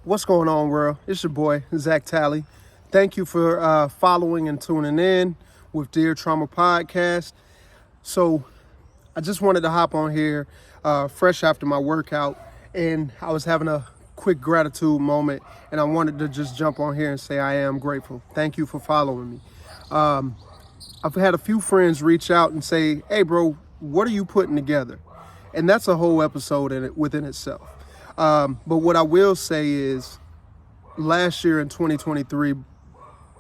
What's going on, world? It's your boy, Zac Talley. Thank you for following and tuning in with Dear Trauma Podcast. So I just wanted to hop on here fresh after my workout, and I was having a quick gratitude moment, and I wanted to just jump on here and say I am grateful. Thank you for following me. I've had a few friends reach out and say, hey, bro, what are you putting together? And that's a whole episode within itself. But what I will say is last year in 2023,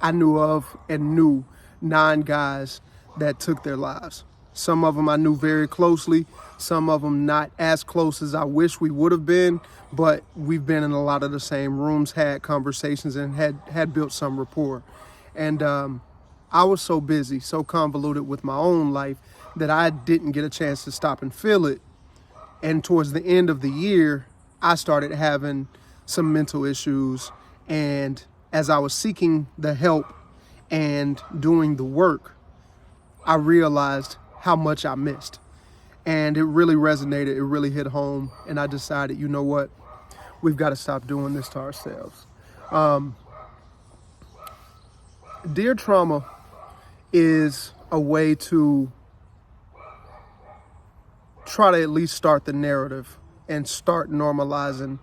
I knew 9 guys that took their lives. Some of them I knew very closely, some of them not as close as I wish we would have been, but we've been in a lot of the same rooms, had conversations, and had built some rapport. And I was so busy, so convoluted with my own life that I didn't get a chance to stop and feel it. And towards the end of the year, I started having some mental issues, and as I was seeking the help and doing the work, I realized how much I missed. And it really resonated, it really hit home, and I decided, you know what, we've got to stop doing this to ourselves. Dear Trauma is a way to try to at least start the narrative and start normalizing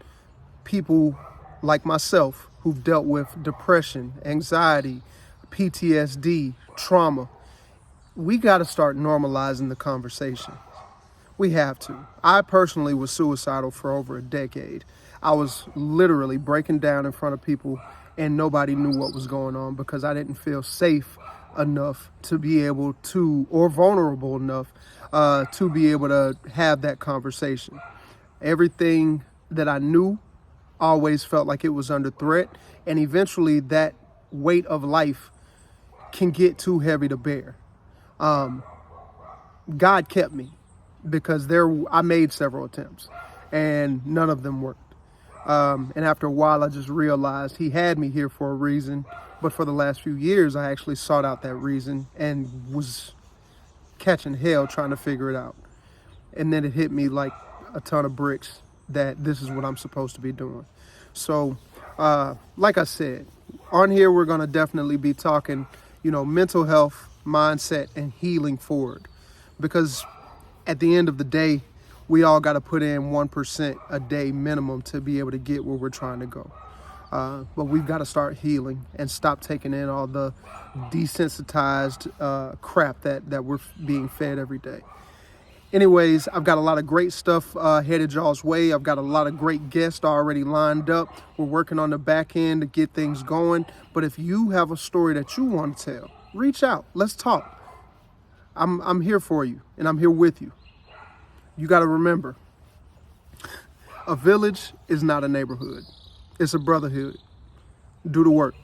people like myself who've dealt with depression, anxiety, PTSD, trauma. We got to start normalizing the conversation. We have to. I personally was suicidal for over a decade. I was literally breaking down in front of people and nobody knew what was going on because I didn't feel safe enough to be able to, or vulnerable enough to be able to have that conversation. Everything that I knew always felt like it was under threat, and eventually that weight of life can get too heavy to bear. God kept me because I made several attempts and none of them worked. And after a while, I just realized he had me here for a reason. But for the last few years, I actually sought out that reason and was catching hell trying to figure it out. And then it hit me like a ton of bricks that this is what I'm supposed to be doing. So, like I said, on here, we're going to definitely be talking, mental health, mindset, and healing forward. Because at the end of the day, we all got to put in 1% a day minimum to be able to get where we're trying to go. But we've got to start healing and stop taking in all the desensitized crap that we're being fed every day. Anyways, I've got a lot of great stuff headed y'all's way. I've got a lot of great guests already lined up. We're working on the back end to get things going. But if you have a story that you want to tell, reach out. Let's talk. I'm here for you, and I'm here with you. You got to remember, a village is not a neighborhood. It's a brotherhood. Do the work.